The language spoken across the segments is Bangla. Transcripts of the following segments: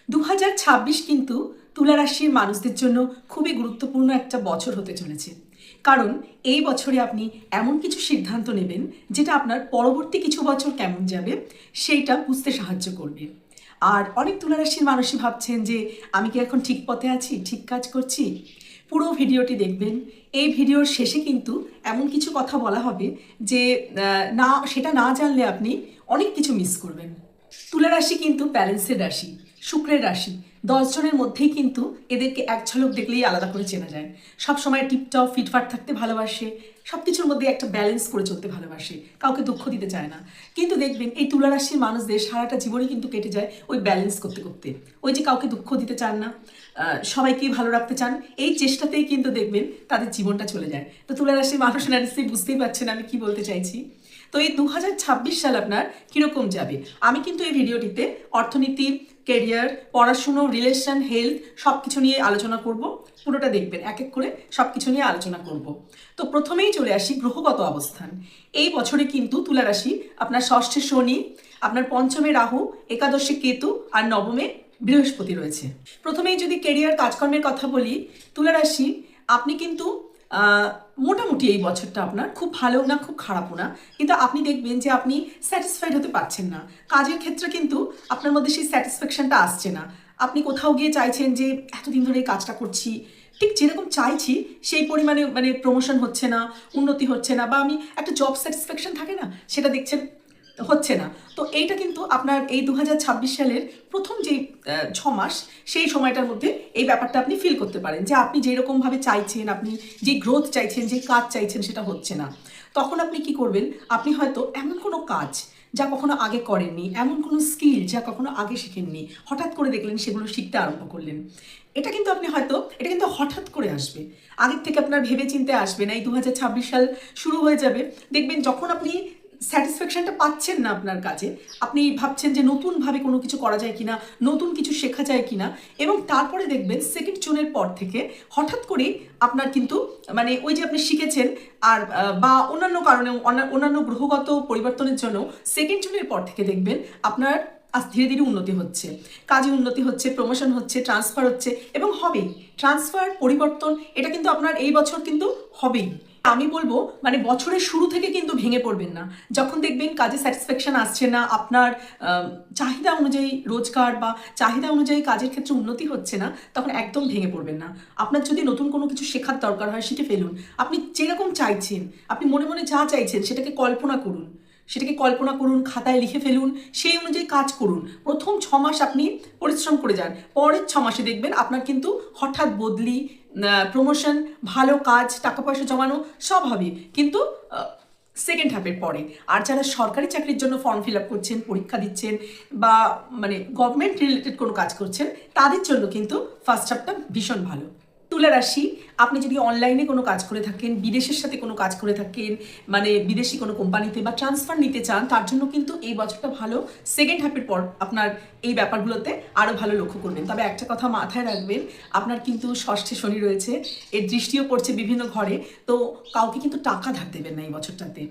2026 কিন্তু তুলা রাশির মানুষদের জন্য খুবই গুরুত্বপূর্ণ একটা বছর হতে চলেছে। কারণ এই বছরে আপনি এমন কিছু সিদ্ধান্ত নেবেন যেটা আপনার পরবর্তী কিছু বছর কেমন যাবে সেইটা বুঝতে সাহায্য করবে। আর অনেক তুলা রাশির মানুষই ভাবছেন যে আমি কি এখন ঠিক পথে আছি, ঠিক কাজ করছি। পুরো ভিডিওটি দেখবেন। এই ভিডিওর শেষে কিন্তু এমন কিছু কথা বলা হবে যে সেটা না জানলে আপনি অনেক কিছু মিস করবেন। তুলা রাশি কিন্তু ব্যালেন্সের রাশি, শুক্রের রাশি। 10 জনের মধ্যেই কিন্তু এদেরকে এক ঝলক দেখলেই আলাদা করে চেনা যায়। সব সময় টিপটপ ফিটফাট থাকতে ভালোবাসে, সব কিছুর মধ্যে একটা ব্যালেন্স করে চলতে ভালোবাসে, কাউকে দুঃখ দিতে চায় না। কিন্তু দেখবেন এই তুলা রাশির মানুষদের সারাটা জীবনই কিন্তু কেটে যায় ওই ব্যালেন্স করতে করতে। ওই যে কাউকে দুঃখ দিতে চান না, সবাইকেই ভালো রাখতে চান, এই চেষ্টাতেই কিন্তু দেখবেন তাদের জীবনটা চলে যায়। তো তুলা রাশির মানুষরা নিশ্চয়ই বুঝতেই পারছেন আমি কি বলতে চাইছি। তো এই 2026 সাল আপনার কীরকম যাবে আমি কিন্তু এই ভিডিওটিতে অর্থনীতি, কেরিয়ার, পড়াশুনো, রিলেশন, হেলথ সব কিছু নিয়ে আলোচনা করব। পুরোটা দেখবেন, এক এক করে সব কিছু নিয়ে আলোচনা করব। তো প্রথমেই চলে আসি গ্রহগত অবস্থান। এই বছরে কিন্তু তুলা রাশি আপনার ষষ্ঠে শনি, আপনার পঞ্চমে রাহু, একাদশে কেতু আর নবমে বৃহস্পতি রয়েছে। প্রথমেই যদি কেরিয়ার কাজকর্মের কথা বলি, তুলা রাশি আপনি কিন্তু মোটামুটি এই বছরটা আপনার খুব ভালো না খুব খারাপও না, কিন্তু আপনি দেখবেন যে আপনি স্যাটিসফাইড হতে পারছেন না। কাজের ক্ষেত্রে কিন্তু আপনার মধ্যে সেই স্যাটিসফ্যাকশনটা আসছে না। আপনি কোথাও গিয়ে চাইছেন যে এতদিন ধরে এই কাজটা করছি, ঠিক যেরকম চাইছি সেই পরিমাণে প্রমোশন হচ্ছে না, উন্নতি হচ্ছে না, বা আমি একটা জব স্যাটিসফ্যাকশন থাকে না, সেটা দেখছেন হচ্ছে না। তো এইটা কিন্তু আপনার এই 2026 সালের প্রথম যেই 6 মাস সেই সময়টার মধ্যে এই ব্যাপারটা আপনি ফিল করতে পারেন যে আপনি যেরকমভাবে চাইছেন, আপনি যে গ্রোথ চাইছেন, যে কাজ চাইছেন সেটা হচ্ছে না। তখন আপনি কি করবেন, আপনি হয়তো এমন কোনো কাজ যা কখনো আগে করেননি, এমন কোনো স্কিল যা কখনো আগে শিখেননি, হঠাৎ করে দেখলেন সেগুলো শিখতে আরম্ভ করলেন। এটা কিন্তু এটা কিন্তু হঠাৎ করে আসবে, আগের থেকে আপনার ভেবে চিন্তে আসবে না। এই 2026 সাল শুরু হয়ে যাবে, দেখবেন যখন আপনি স্যাটিসফ্যাকশনটা পাচ্ছেন না আপনার কাজে, আপনি ভাবছেন যে নতুনভাবে কোনো কিছু করা যায় কিনা, নতুন কিছু শেখা যায় কিনা, এবং তারপরে দেখবেন সেকেন্ড জুনের পর থেকে হঠাৎ করে আপনার কিন্তু ওই যে আপনি শিখেছেন আর বা অন্যান্য কারণে অন্যান্য গ্রহগত পরিবর্তনের জন্য সেকেন্ড জুনের পর থেকে দেখবেন আপনার ধীরে ধীরে উন্নতি হচ্ছে, কাজে উন্নতি হচ্ছে, প্রমোশন হচ্ছে, ট্রান্সফার হচ্ছে, এবং হবেই। ট্রান্সফার, পরিবর্তন এটা কিন্তু আপনার এই বছর কিন্তু হবেই। আমি বলবো বছরের শুরু থেকে কিন্তু ভেঙে পড়বেন না। যখন দেখবেন কাজে স্যাটিসফ্যাকশন আসছে না, আপনার চাহিদা অনুযায়ী রোজগার বা চাহিদা অনুযায়ী কাজের ক্ষেত্রে উন্নতি হচ্ছে না, তখন একদম ভেঙে পড়বেন না। আপনার যদি নতুন কোনো কিছু শেখার দরকার হয় শিখে ফেলুন। আপনি যেরকম চাইছেন, আপনি মনে মনে যা চাইছেন সেটাকে কল্পনা করুন, খাতায় লিখে ফেলুন, সেই অনুযায়ী কাজ করুন। প্রথম 6 মাস আপনি পরিশ্রম করে যান, পরের 6 মাসে দেখবেন আপনার কিন্তু হঠাৎ বদলি, প্রমোশন, ভালো কাজ, টাকা পয়সা জমানো সব হবে, কিন্তু সেকেন্ড হাফের পরে। আর যারা সরকারি চাকরির জন্য ফর্ম ফিল আপ করছেন, পরীক্ষা দিচ্ছেন, বা গভর্নমেন্ট রিলেটেড কোনো কাজ করছেন, তাদের জন্য কিন্তু ফার্স্ট হাফটা ভীষণ ভালো। তুলা রাশি আপনি যদি অনলাইনে কোনো কাজ করে থাকেন, বিদেশের সাথে কোনো কাজ করে থাকেন, বিদেশি কোনো কোম্পানিতে বা ট্রান্সফার নিতে চান, তার জন্য কিন্তু এই বছরটা ভালো। সেকেন্ড হাফের পর আপনার এই ব্যাপারগুলোতে আরও ভালো লক্ষ্য করবেন। তবে একটা কথা মাথায় রাখবেন, আপনার কিন্তু ষষ্ঠে শনি রয়েছে, এর দৃষ্টিও পড়ছে বিভিন্ন ঘরে। তো কাউকে কিন্তু টাকা ধার দেবেন না এই বছরটাতে।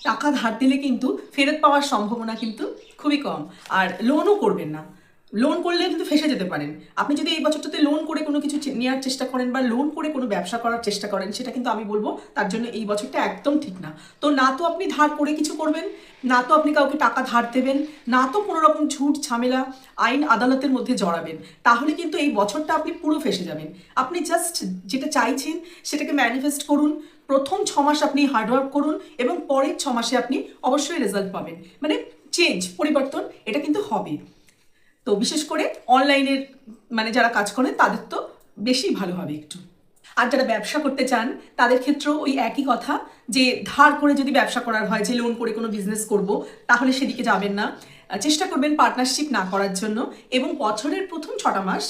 টাকা ধার দিলে কিন্তু ফেরত পাওয়ার সম্ভাবনা কিন্তু খুবই কম। আর লোনও করবেন না, লোন করলে কিন্তু ফেসে যেতে পারেন। আপনি যদি এই বছরটাতে লোন করে কোনো কিছু নেওয়ার চেষ্টা করেন বা লোন করে কোনো ব্যবসা করার চেষ্টা করেন, সেটা কিন্তু আমি বলবো তার জন্য এই বছরটা একদম ঠিক না। তো না তো আপনি ধার করে কিছু করবেন, না তো আপনি কাউকে টাকা ধার দেবেন, না তো কোনো রকম ঝুট ঝামেলা আইন আদালতের মধ্যে জড়াবেন। তাহলে কিন্তু এই বছরটা আপনি পুরো ফেসে যাবেন। আপনি জাস্ট যেটা চাইছেন সেটাকে ম্যানিফেস্ট করুন। প্রথম 6 মাস আপনি হার্ডওয়ার্ক করুন, এবং পরের 6 মাসে আপনি অবশ্যই রেজাল্ট পাবেন। চেঞ্জ, পরিবর্তন এটা কিন্তু হবে। তো বিশেষ করে অনলাইনের যারা কাজ করেন তাদের তো বেশি ভালো হবে একটু। আর যারা ব্যবসা করতে চান তাদের ক্ষেত্রেও ওই একই কথা, যে ধার করে যদি ব্যবসা করার হয়, যে লোন করে কোনো বিজনেস করব, তাহলে সেদিকে যাবেন না। চেষ্টা করবেন পার্টনারশিপ না করার জন্য, এবং বছরের প্রথম 6টা মাস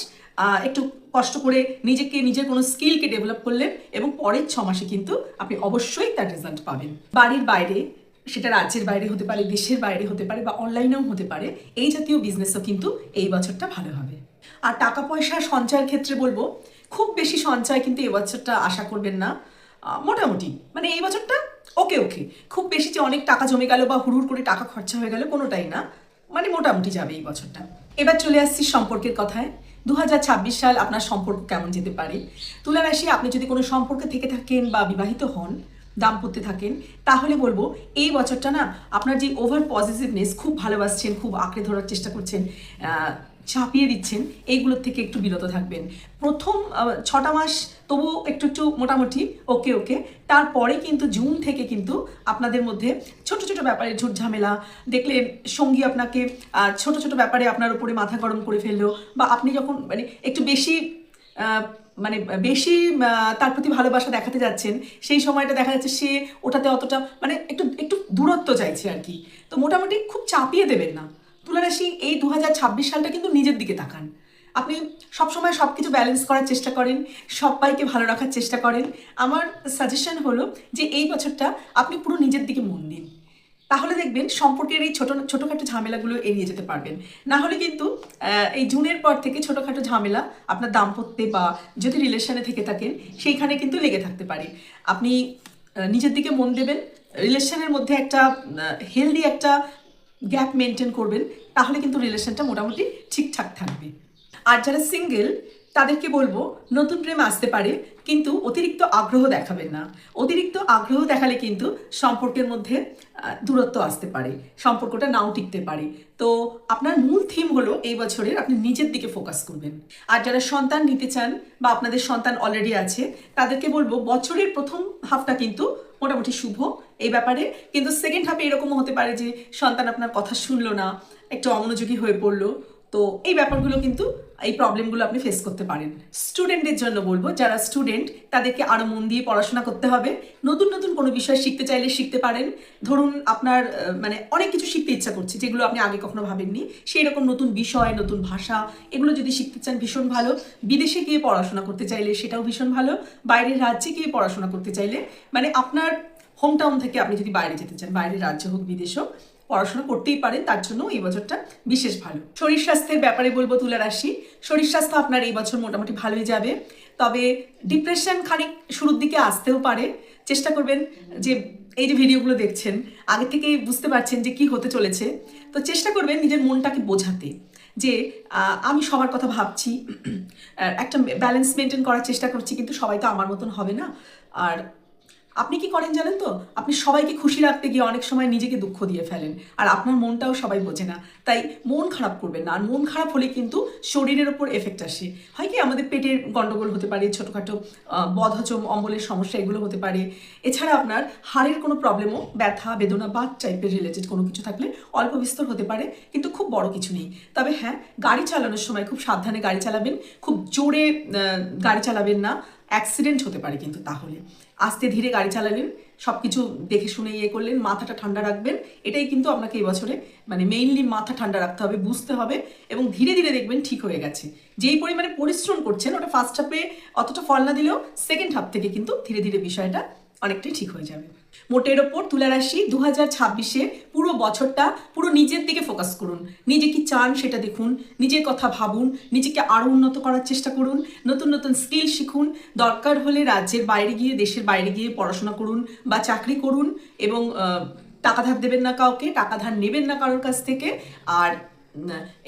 একটু কষ্ট করে নিজের কোনো স্কিলকে ডেভেলপ করলেন, এবং পরের 6 মাসে কিন্তু আপনি অবশ্যই তার রেজাল্ট পাবেন। বাড়ির বাইরে, সেটা রাজ্যের বাইরে হতে পারে, দেশের বাইরে হতে পারে, বা অনলাইনেও হতে পারে, এই জাতীয় বিজনেসও কিন্তু এই বছরটা ভালো হবে। আর টাকা পয়সা সঞ্চয়ের ক্ষেত্রে বলবো, খুব বেশি সঞ্চয় কিন্তু এই বছরটা আশা করবেন না। মোটামুটি এই বছরটা ওকে, খুব বেশি যে অনেক টাকা জমে গেল বা হুড় করে টাকা খরচা হয়ে গেল, কোনোটাই না। মোটামুটি যাবে এই বছরটা। এবার চলে আসছি সম্পর্কের কথায়। 2026 সাল আপনার সম্পর্ক কেমন যেতে পারে। তুলা রাশি, আপনি যদি কোনো সম্পর্কে থেকে থাকেন বা বিবাহিত হন, দাম্পত্যে থাকেন, তাহলে বলবো এই বছরটা না আপনার যে ওভার পজিটিভনেস, খুব ভালোবাসছেন, খুব আঁকড়ে ধরার চেষ্টা করছেন, চাপিয়ে দিচ্ছেন, এইগুলোর থেকে একটু বিরত থাকবেন। প্রথম 6টা মাস তবু একটু একটু মোটামুটি ওকে ওকে, তারপরে কিন্তু জুন থেকে কিন্তু আপনাদের মধ্যে ছোট ছোট ব্যাপারে ঝুট ঝামেলা দেখলেন, সঙ্গী আপনাকে ছোট ছোট ব্যাপারে আপনার উপরে মাথা গরম করে ফেললো, বা আপনি যখন মানে একটু বেশি বেশি তার প্রতি ভালোবাসা দেখাতে যাচ্ছেন, সেই সময়টা দেখা যাচ্ছে সে ওটাতে অতটা মানে একটু একটু দূরত্ব চাইছে আর কি। তো মোটামুটি খুব চাপিয়ে দেবেন না। তুলারাশি, এই 2026 সালটা কিন্তু নিজের দিকে তাকান। আপনি সবসময় সব কিছু ব্যালেন্স করার চেষ্টা করেন, সবাইকে ভালো রাখার চেষ্টা করেন। আমার সাজেশন হলো যে এই বছরটা আপনি পুরো নিজের দিকে মন দিন, তাহলে দেখবেন সম্পর্কের এই ছোটোখাটো ঝামেলাগুলো এড়িয়ে যেতে পারবেন। না হলে কিন্তু এই জুনের পর থেকে ছোটোখাটো ঝামেলা আপনার দাম্পত্যে বা যদি রিলেশনে থেকে থাকেন সেইখানে কিন্তু লেগে থাকতে পারে। আপনি নিজের দিকে মন দেবেন, রিলেশনের মধ্যে একটা হেলদি একটা গ্যাপ মেনটেন করবেন, তাহলে কিন্তু রিলেশনটা মোটামুটি ঠিকঠাক থাকবে। আর যারা সিঙ্গেল তাদেরকে বলবো নতুন প্রেম আসতে পারে, কিন্তু অতিরিক্ত আগ্রহ দেখাবেন না। অতিরিক্ত আগ্রহ দেখালে কিন্তু সম্পর্কের মধ্যে দূরত্ব আসতে পারে, সম্পর্কটা নাও টিকতে পারে। তো আপনার মূল থিম হলো এই বছরের আপনি নিজের দিকে ফোকাস করবেন। আর যারা সন্তান নিতে চান বা আপনাদের সন্তান অলরেডি আছে, তাদেরকে বলবো বছরের প্রথম হাফটা কিন্তু মোটামুটি শুভ এই ব্যাপারে, কিন্তু সেকেন্ড হাফে এরকমও হতে পারে যে সন্তান আপনার কথা শুনলো না, একটু অমনোযোগী হয়ে পড়লো। তো এই ব্যাপারগুলো কিন্তু, এই প্রবলেমগুলো আপনি ফেস করতে পারেন। স্টুডেন্টদের জন্য বলবো, যারা স্টুডেন্ট তাদেরকে আরও মন দিয়ে পড়াশোনা করতে হবে। নতুন নতুন কোনো বিষয় শিখতে চাইলে শিখতে পারেন। ধরুন আপনার মানে অনেক কিছু শিখতে ইচ্ছা করছে যেগুলো আপনি আগে কখনো ভাবেননি, সেই রকম নতুন বিষয়, নতুন ভাষা, এগুলো যদি শিখতে চান ভীষণ ভালো। বিদেশে গিয়ে পড়াশোনা করতে চাইলে সেটাও ভীষণ ভালো। বাইরের রাজ্যে গিয়ে পড়াশোনা করতে চাইলে, মানে আপনার হোম টাউন থেকে আপনি যদি বাইরে যেতে চান, বাইরের রাজ্য হোক বিদেশ হোক, পড়াশোনা করতেই পারেন, তার জন্য এই বছরটা বিশেষ ভালো। শরীর স্বাস্থ্যের ব্যাপারে বলবো তুলা রাশি, শরীর স্বাস্থ্য আপনার এই বছর মোটামুটি ভালোই যাবে, তবে ডিপ্রেশন খানিক শুরুর দিকে আসতেও পারে। চেষ্টা করবেন যে এই যে ভিডিওগুলো দেখছেন আগে থেকেই বুঝতে পারছেন যে কি হতে চলেছে, তো চেষ্টা করবেন নিজের মনটাকে বোঝাতে যে আমি সবার কথা ভাবছি, একটা ব্যালেন্স মেনটেন করার চেষ্টা করছি, কিন্তু সবাই তো আমার মতন হবে না। আর আপনি কি করেন জানেন তো, আপনি সবাইকে খুশি রাখতে গিয়ে অনেক সময় নিজেকে দুঃখ দিয়ে ফেলেন, আর আপনার মনটাও সবাই বোঝে না। তাই মন খারাপ করবেন না, আর মন খারাপ হলে কিন্তু শরীরের ওপর এফেক্ট আসে। হয় কি, আমাদের পেটের গন্ডগোল হতে পারে, ছোটোখাটো বদহজম অম্বলের সমস্যা এগুলো হতে পারে। এছাড়া আপনার হাড়ের কোনো প্রবলেমও, ব্যথা বেদনা বা টাইপের রিলেটেড কোনো কিছু থাকলে অল্প বিস্তর হতে পারে, কিন্তু খুব বড় কিছু নেই। তবে হ্যাঁ, গাড়ি চালানোর সময় খুব সাবধানে গাড়ি চালাবেন, খুব জোরে গাড়ি চালাবেন না, অ্যাক্সিডেন্ট হতে পারে। কিন্তু তাহলে আস্তে ধীরে গাড়ি চালালেন, সব কিছু দেখে শুনে করলেন, মাথাটা ঠান্ডা রাখবেন। এটাই কিন্তু আপনাকে এই বছরে মানে মেইনলি মাথা ঠান্ডা রাখতে হবে, বুঝতে হবে, এবং ধীরে ধীরে দেখবেন ঠিক হয়ে গেছে। যেই পরিমাণে পরিশ্রম করছেন ওটা ফার্স্ট হাফে অতটা ফল না দিলেও সেকেন্ড হাফ থেকে কিন্তু ধীরে ধীরে বিষয়টা অনেকটাই ঠিক হয়ে যাবে। মোটের ওপর তুলা রাশি 2026-এ পুরো বছরটা পুরো নিজের দিকে ফোকাস করুন। নিজে কি চান সেটা দেখুন, নিজের কথা ভাবুন, নিজেকে আরও উন্নত করার চেষ্টা করুন, নতুন নতুন স্কিল শিখুন, দরকার হলে রাজ্যের বাইরে গিয়ে, দেশের বাইরে গিয়ে পড়াশোনা করুন বা চাকরি করুন, এবং টাকা ধার দেবেন না কাউকে, টাকা ধার নেবেন না কারোর কাছ থেকে। আর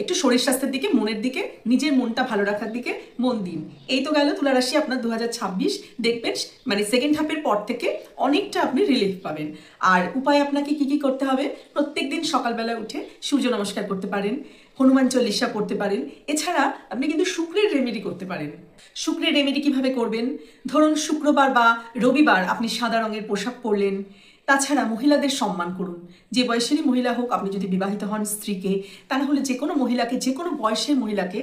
একটু শরীর স্বাস্থ্যের দিকে, মনের দিকে, নিজের মনটা ভালো রাখার দিকে মন দিন। এই তো গেল তুলা রাশি আপনার 2026। দেখবেন মানে সেকেন্ড হাফের পর থেকে অনেকটা আপনি রিলিফ পাবেন। আর উপায় আপনাকে কি কি করতে হবে, প্রত্যেক দিন সকালবেলা উঠে সূর্য নমস্কার করতে পারেন, হনুমান চল্লিশা পড়তে পারেন। এছাড়া আপনি কিন্তু শুক্রের রেমেডি করতে পারেন। শুক্রের রেমেডি কিভাবে করবেন, ধরুন শুক্রবার বা রবিবার আপনি সাদা রঙের পোশাক পরলেন। তাছাড়া মহিলাদের সম্মান করুন, যে বয়সেরই মহিলা হোক, আপনি যদি বিবাহিত হন স্ত্রীকে, তা না হলে যে কোনো মহিলাকে, যে কোনো বয়সের মহিলাকে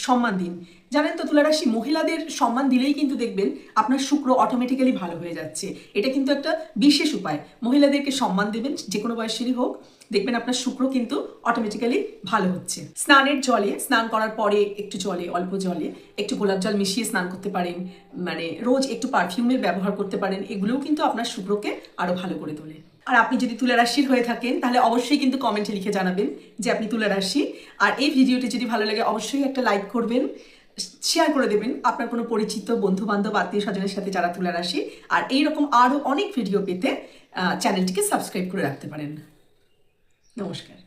সম্মান দিন। জানেন তো তুলারাশি, মহিলাদের সম্মান দিলেই কিন্তু দেখবেন আপনার শুক্র অটোমেটিক্যালি ভালো হয়ে যাচ্ছে। এটা কিন্তু একটা বিশেষ উপায়, মহিলাদেরকে সম্মান দেবেন যে কোনো বয়সেরই হোক, দেখবেন আপনার শুক্র কিন্তু অটোমেটিক্যালি ভালো হচ্ছে। স্নানের জলে, স্নান করার পরে একটু জলে, অল্প জলে একটু গোলাপ জল মিশিয়ে স্নান করতে পারেন, মানে রোজ একটু পারফিউমের ব্যবহার করতে পারেন, এগুলোও কিন্তু আপনার শুক্রকে আরও ভালো করে তোলে। আর আপনি যদি তুলা রাশির হয়ে থাকেন তাহলে অবশ্যই কিন্তু কমেন্টে লিখে জানাবেন যে আপনি তুলা রাশি। আর এই ভিডিওটি যদি ভালো লাগে অবশ্যই একটা লাইক করবেন, শেয়ার করে দেবেন আপনার কোনো পরিচিত বন্ধু বান্ধব আত্মীয় স্বজনের সাথে যারা তুলা রাশি। আর এইরকম আরও অনেক ভিডিও পেতে চ্যানেলটিকে সাবস্ক্রাইব করে রাখতে পারেন। নমস্কার।